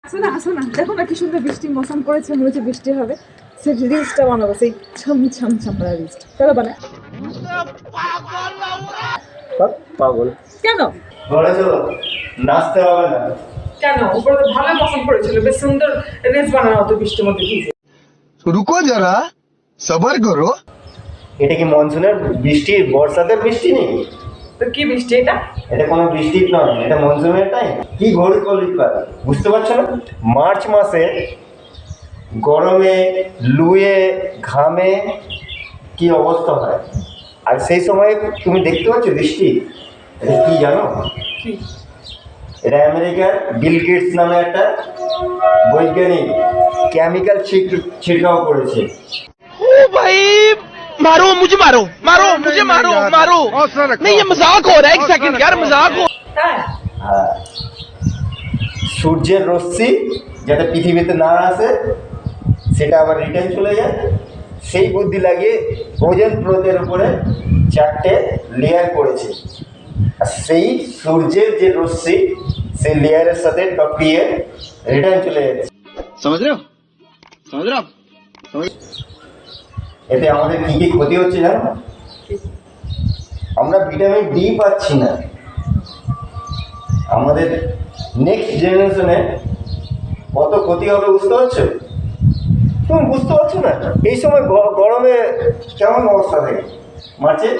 আসো না দেখো না কি সুন্দর বৃষ্টি মৌসুম করেছে, মনে হচ্ছে বৃষ্টি হবে। সেই রিলসটা বানাবো, সেই ছম ছম ছম রিলসটা চলো বানাই। পাগল কেন ঘরে চলো, নাচতে হবে না। কেন উপরে তো ভালো মৌসুম করেছিল, বেশ সুন্দর রিলস বানানো হতো বৃষ্টির মধ্যে ভিজে। रुको जरा सबर करो। এটা কি মনসুনের বৃষ্টি, বর্ষাদের বৃষ্টি নেই? তো কি বৃষ্টি এটা? এটা কোনো বৃষ্টি নয়, এটা মনসুনের টাইম। কি ঘড়ি কলিত পারে বুঝতে পারছো না? মার্চ মাসে গরমে লুয়ে ঘামে কি অবস্থা হয়, আর সেই সময় তুমি দেখতে পাচ্ছ বৃষ্টি। এটা কি জানো? কি? এটা আমেরিকার বিল গেটস নামে একটা বৈজ্ঞানিক কেমিক্যাল ছিটকাও করেছে। ओ भाई मारो मुझे, मारो मारो मुझे, मारो मारो। नहीं ये मजाक हो रहा है, एक सेकंड यार मजाक हो। হ্যাঁ হ্যাঁ, সূর্যের রশ্মি যাতে পৃথিবীতে না আসে, সেটা আবার রিটার্ন চলে যায়, সেই বুদ্ধি লাগিয়ে ওজোন প্রোতের উপরে 4টে লেয়ার করেছে। আর সেই সূর্যের যে রশ্মি সেই লেয়ারের সাথে টপিয়ে রিটার্ন চলে যাচ্ছে। समझ रहे हो, समझ रहे हो आप? এতে আমাদের কি কি ক্ষতি হচ্ছে জানো? আমরা ভিটামিন ডি পাচ্ছি না। আমাদের নেক্সট জেনারেশনে কত ক্ষতি হবে বুঝতে পারছো? তুমি বুঝতে পারছো না? এই সময় গরমে কেমন অবস্থা থাকে মার্চে?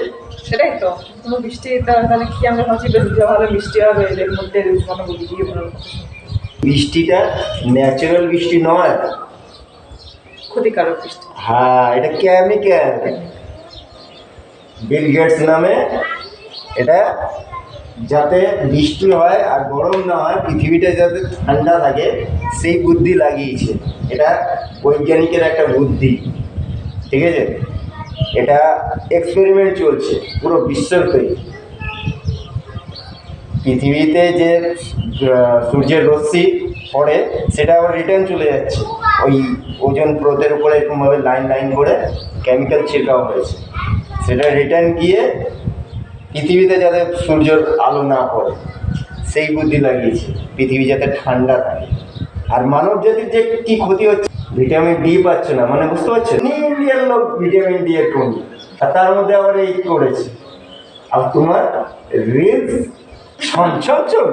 সেটাই তো, কোনো বৃষ্টি তাহলে কি আমরা ভাবছি বেশ ভালো বৃষ্টি হবে, এর মধ্যে রিলস বানাবো, ভিডিও বানাবো। বৃষ্টিটা ন্যাচারাল বৃষ্টি নয়, ক্ষতিকারক বৃষ্টি। হ্যাঁ এটা কেমিক্যাল। বিল গেটস নামে এটা যাতে বৃষ্টি হয় আর গরম না হয়, পৃথিবীটা যাতে ঠান্ডা থাকে, সেই বুদ্ধি লাগিয়েছে। এটা বৈজ্ঞানিকের একটা বুদ্ধি, ঠিক আছে? এটা এক্সপেরিমেন্ট চলছে পুরো বিশ্বের তৈরি। পৃথিবীতে যে সূর্যের রশ্মি পড়ে সেটা আবার রিটার্ন চলে যাচ্ছে ওই ওজোন প্রোতের উপরে, এরকমভাবে লাইন লাইন করে কেমিক্যাল ছিটাও হয়েছে, সেটা রিটার্ন গিয়ে পৃথিবীতে যাতে সূর্যের আলো না পড়ে সেই বুদ্ধি লাগিয়েছে, পৃথিবী যাতে ঠান্ডা থাকে। আর মানব জাতির যে কি ক্ষতি হচ্ছে, ভিটামিন ডি পাচ্ছে না, মানে বুঝতে পারছো? ইন্ডিয়ান লোক ভিটামিন ডি এর কমি, আর তার মধ্যে আবার এই করেছে। আর তোমার রিলস ছম ছম ছম